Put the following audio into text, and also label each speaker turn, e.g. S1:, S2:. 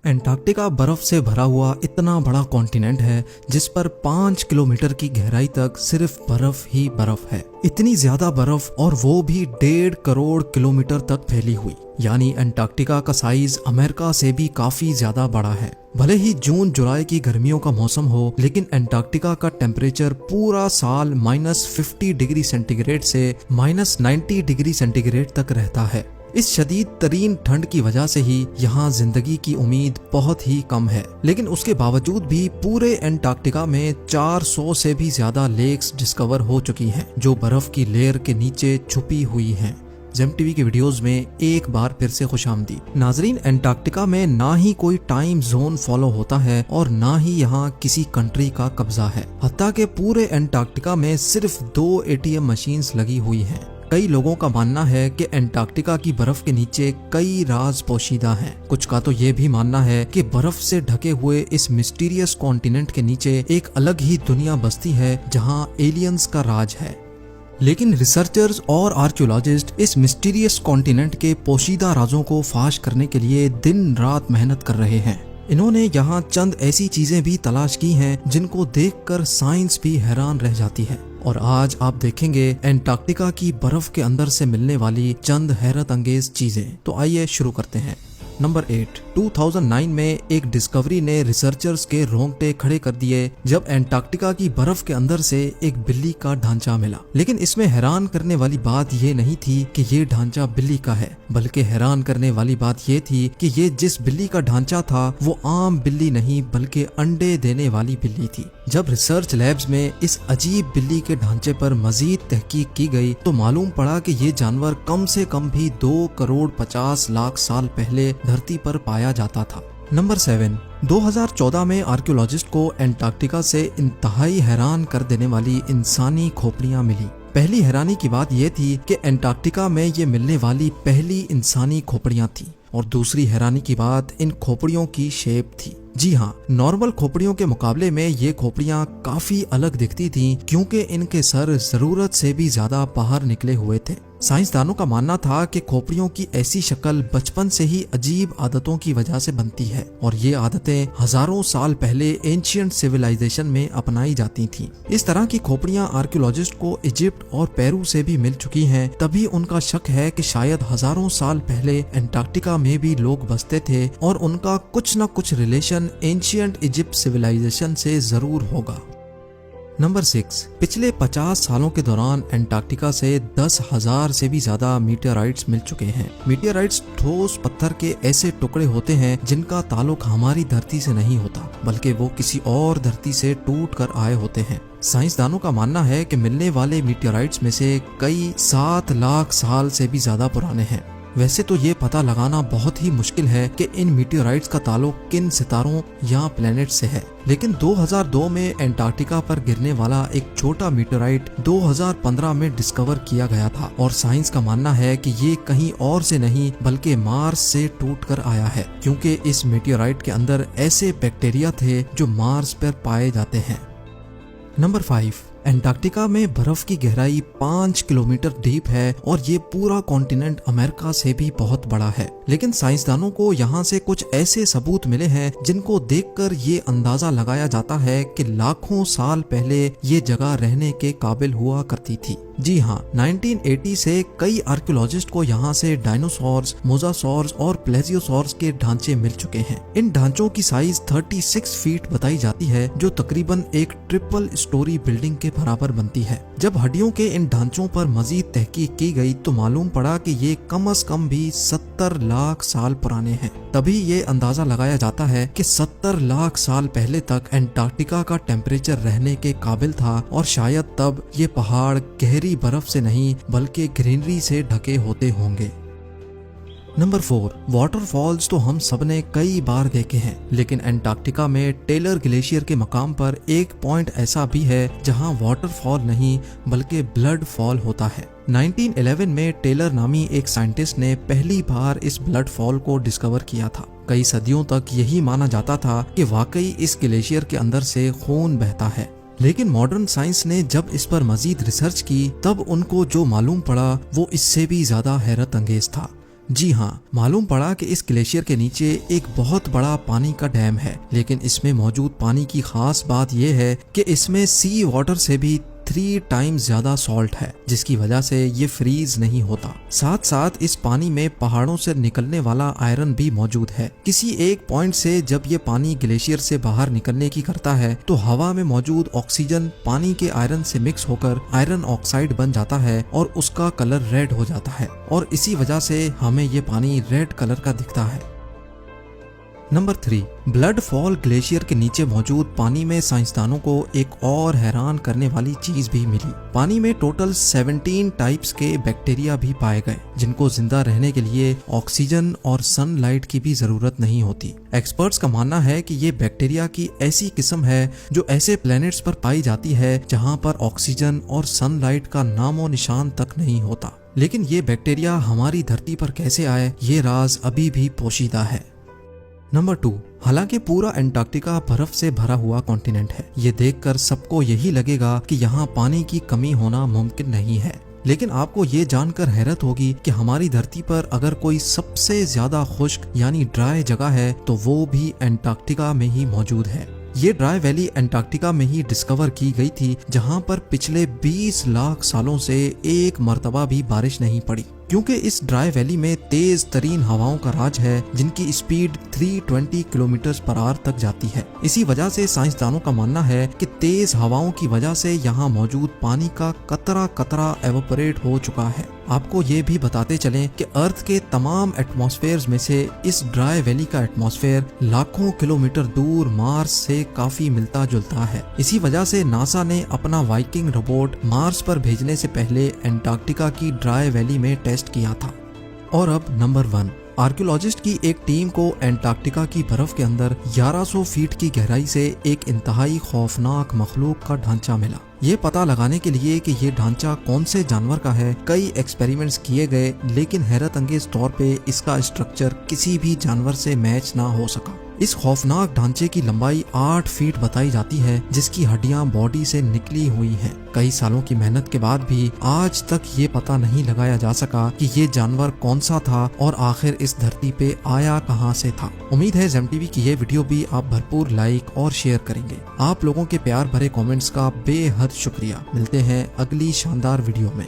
S1: Antarctica बर्फ से भरा हुआ इतना बड़ा कॉन्टिनेंट है जिस पर 5 किलोमीटर की गहराई तक सिर्फ बर्फ ही बर्फ है। इतनी ज्यादा बर्फ, और वो भी 1.5 करोड़ किलोमीटर तक फैली हुई। यानी एंटार्क्टिका का साइज अमेरिका से भी काफी ज्यादा बड़ा है। भले ही जून जुलाई की गर्मियों का मौसम हो, लेकिन एंटार्क्टिका का टेम्परेचर पूरा साल -50 डिग्री सेंटीग्रेड से -90 डिग्री सेंटीग्रेड तक रहता है। इस शदीद तरीन ठंड की वजह से ही यहाँ जिंदगी की उम्मीद बहुत ही कम है। लेकिन उसके बावजूद भी पूरे एंटार्क्टिका में 400 से भी ज्यादा लेक्स डिस्कवर हो चुकी हैं, जो बर्फ की लेयर के नीचे छुपी हुई हैं। जेम टीवी के वीडियोस में एक बार फिर से खुशामदीद। नाजरीन, एंटार्क्टिका में ना ही कोई टाइम जोन फॉलो होता है और ना ही यहाँ किसी कंट्री का कब्जा है। हत्ता के पूरे एंटार्क्टिका में सिर्फ 2 ATM मशीन्स लगी हुई हैं। कई लोगों का मानना है कि एंटार्क्टिका की बर्फ के नीचे कई राज पोशीदा हैं। कुछ का तो ये भी मानना है कि बर्फ से ढके हुए इस मिस्टीरियस कॉन्टिनेंट के नीचे एक अलग ही दुनिया बसती है जहां एलियंस का राज है। लेकिन रिसर्चर्स और आर्कियोलॉजिस्ट इस मिस्टीरियस कॉन्टिनेंट के पोशीदा राजों को फाश करने के लिए दिन रात मेहनत कर रहे हैं। इन्होंने यहाँ चंद ऐसी चीजें भी तलाश की हैं जिनको देखकर साइंस भी हैरान रह जाती है। और आज आप देखेंगे एंटार्क्टिका की बर्फ के अंदर से मिलने वाली चंद हैरत अंगेज चीजें। तो आइए शुरू करते हैं। नंबर 8। 2009 में एक डिस्कवरी ने रिसर्चर्स के रोंगटे खड़े कर दिए जब एंटार्क्टिका की बर्फ के अंदर से एक बिल्ली का ढांचा मिला। लेकिन इसमें हैरान करने वाली बात ये नहीं थी कि ये ढांचा बिल्ली का है, बल्कि हैरान करने वाली बात ये थी कि ये जिस बिल्ली का ढांचा था वो आम बिल्ली नहीं बल्कि अंडे देने वाली बिल्ली थी। जब रिसर्च लैब्स में इस अजीब बिल्ली के ढांचे पर मजीद तहकीक की गई तो मालूम पड़ा कि ये जानवर कम से कम भी 2 करोड़ 50 लाख साल पहले धरती पर पाया जाता था। नंबर 7। 2014 में आर्कियोलॉजिस्ट को एंटार्क्टिका से इंतहाई हैरान कर देने वाली इंसानी खोपड़ियां मिली। पहली हैरानी की बात यह थी कि एंटार्क्टिका में ये मिलने वाली पहली इंसानी खोपड़ियां थी, और दूसरी हैरानी की बात इन खोपड़ियों की शेप थी। जी हाँ, नॉर्मल खोपड़ियों के मुकाबले में ये खोपड़ियां काफी अलग दिखती थीं क्योंकि इनके सर जरूरत से भी ज्यादा बाहर निकले हुए थे। साइंसदानों का मानना था कि खोपड़ियों की ऐसी शक्ल बचपन से ही अजीब आदतों की वजह से बनती है, और ये आदतें हजारों साल पहले एंशिएंट सिविलाइजेशन में अपनाई जाती थीं। इस तरह की खोपड़ियां आर्कियोलॉजिस्ट को इजिप्ट और पेरू से भी मिल चुकी हैं। तभी उनका शक है कि शायद हजारों साल पहले एंटार्क्टिका में भी लोग बसते थे और उनका कुछ न कुछ रिलेशन एंशिएंट इजिप्ट सिविलाइजेशन से जरूर होगा। नंबर 6। पिछले 50 सालों के दौरान एंटार्क्टिका से 10,000 से भी ज्यादा मीटियोराइट्स मिल चुके हैं। मीटियोराइट्स ठोस पत्थर के ऐसे टुकड़े होते हैं जिनका ताल्लुक हमारी धरती से नहीं होता, बल्कि वो किसी और धरती से टूट कर आए होते हैं। साइंसदानों का मानना है कि मिलने वाले मीटियोराइट्स में से कई 7 लाख साल से भी ज्यादा पुराने हैं। वैसे तो ये पता लगाना बहुत ही मुश्किल है कि इन मीटियोराइट्स का ताल्लुक किन सितारों या प्लेनेट से है, लेकिन 2002 में एंटार्क्टिका पर गिरने वाला एक छोटा मीटियोराइट 2015 में डिस्कवर किया गया था, और साइंस का मानना है कि ये कहीं और से नहीं बल्कि मार्स से टूटकर आया है, क्योंकि इस मीटियोराइट के अंदर ऐसे बैक्टीरिया थे जो मार्स पर पाए जाते हैं। नंबर 5। एंटार्क्टिका में बर्फ की गहराई 5 किलोमीटर डीप है, और ये पूरा कॉन्टिनेंट अमेरिका से भी बहुत बड़ा है। लेकिन साइंसदानों को यहाँ से कुछ ऐसे सबूत मिले हैं जिनको देखकर ये अंदाजा लगाया जाता है कि लाखों साल पहले ये जगह रहने के काबिल हुआ करती थी। जी हाँ, 1980 से कई आर्कियोलॉजिस्ट को यहाँ से डायनासोर्स, मोजासोर्स और प्लेजियोसोर्स के ढांचे मिल चुके हैं। इन ढांचों की साइज 36 फीट बताई जाती है, जो तकरीबन एक ट्रिपल स्टोरी बिल्डिंग के बराबर बनती है। जब हड्डियों के इन ढांचों पर मजीद तहकीक की गई तो मालूम पड़ा कि ये कम से कम भी 70 लाख साल पुराने हैं। तभी ये अंदाजा लगाया जाता है कि 70 लाख साल पहले तक एंटार्क्टिका का टेम्परेचर रहने के काबिल था, और शायद तब ये पहाड़ गहरी बर्फ से नहीं बल्कि ग्रीनरी से ढके होते होंगे। नंबर 4। वाटरफॉल्स तो हम सबने कई बार देखे हैं, लेकिन एंटार्क्टिका में टेलर ग्लेशियर के मकाम पर एक पॉइंट ऐसा भी है जहां वाटरफॉल नहीं बल्कि ब्लड फॉल होता है। 1911 में टेलर नामी एक साइंटिस्ट ने पहली बार इस ब्लड फॉल को डिस्कवर किया था। कई सदियों तक यही माना जाता था कि वाकई इस ग्लेशियर के अंदर से खून बहता है, लेकिन मॉडर्न साइंस ने जब इस पर मजीद रिसर्च की तब उनको जो मालूम पड़ा वो इससे भी ज्यादा हैरत अंगेज था। जी हाँ, मालूम पड़ा कि इस ग्लेशियर के नीचे एक बहुत बड़ा पानी का डैम है, लेकिन इसमें मौजूद पानी की खास बात यह है कि इसमें सी वाटर से भी 3 टाइम्स ज्यादा सॉल्ट है, जिसकी वजह से ये फ्रीज नहीं होता। साथ साथ इस पानी में पहाड़ों से निकलने वाला आयरन भी मौजूद है। किसी एक पॉइंट से जब ये पानी ग्लेशियर से बाहर निकलने की करता है तो हवा में मौजूद ऑक्सीजन पानी के आयरन से मिक्स होकर आयरन ऑक्साइड बन जाता है और उसका कलर रेड हो जाता है, और इसी वजह से हमें ये पानी रेड कलर का दिखता है। नंबर 3, ब्लड फॉल ग्लेशियर के नीचे मौजूद पानी में साइंसदानों को एक और हैरान करने वाली चीज भी मिली। पानी में टोटल 17 टाइप्स के बैक्टीरिया भी पाए गए, जिनको जिंदा रहने के लिए ऑक्सीजन और सनलाइट की भी जरूरत नहीं होती। एक्सपर्ट्स का मानना है कि ये बैक्टीरिया की ऐसी किस्म है जो ऐसे प्लैनेट्स पर पाई जाती है जहाँ पर ऑक्सीजन और सनलाइट का नामो निशान तक नहीं होता। लेकिन ये बैक्टीरिया हमारी धरती पर कैसे आए, ये राज अभी भी पोशीदा है। नंबर 2, हालांकि पूरा एंटार्क्टिका बर्फ से भरा हुआ कॉन्टिनेंट है, ये देखकर सबको यही लगेगा कि यहाँ पानी की कमी होना मुमकिन नहीं है। लेकिन आपको ये जानकर हैरत होगी कि हमारी धरती पर अगर कोई सबसे ज्यादा खुश्क यानी ड्राई जगह है तो वो भी एंटार्क्टिका में ही मौजूद है। ये ड्राई वैली एंटार्क्टिका में ही डिस्कवर की गई थी, जहाँ पर पिछले 20 लाख सालों से एक मर्तबा भी बारिश नहीं पड़ी, क्योंकि इस ड्राई वैली में तेज तरीन हवाओं का राज है जिनकी स्पीड 320 किलोमीटर पर आवर तक जाती है। इसी वजह से साइंसदानों का मानना है कि तेज हवाओं की वजह से यहाँ मौजूद पानी का कतरा कतरा एवोपरेट हो चुका है। आपको ये भी बताते चलें कि अर्थ के तमाम एटमॉस्फेयर्स में से इस ड्राई वैली का एटमॉस्फेयर लाखों किलोमीटर दूर मार्स से काफी मिलता जुलता है। इसी वजह से नासा ने अपना वाइकिंग रोबोट मार्स पर भेजने से पहले एंटार्क्टिका की ड्राई वैली में टेस्ट किया था। और अब नंबर 1, आर्कियोलॉजिस्ट की एक टीम को एंटार्क्टिका की बर्फ के अंदर 1100 फीट की गहराई से एक इंतहाई खौफनाक मखलूक का ढांचा मिला। ये पता लगाने के लिए कि ये ढांचा कौन से जानवर का है, कई एक्सपेरिमेंट्स किए गए, लेकिन हैरत अंगेज तौर पे इसका स्ट्रक्चर किसी भी जानवर से मैच ना हो सका। इस खौफनाक ढांचे की लंबाई 8 फीट बताई जाती है, जिसकी हड्डियां बॉडी से निकली हुई हैं। कई सालों की मेहनत के बाद भी आज तक ये पता नहीं लगाया जा सका कि ये जानवर कौन सा था और आखिर इस धरती पे आया कहां से था। उम्मीद है जेम टीवी की ये वीडियो भी आप भरपूर लाइक और शेयर करेंगे। आप लोगों के प्यार भरे कमेंट्स का बेहद शुक्रिया। मिलते हैं अगली शानदार वीडियो में।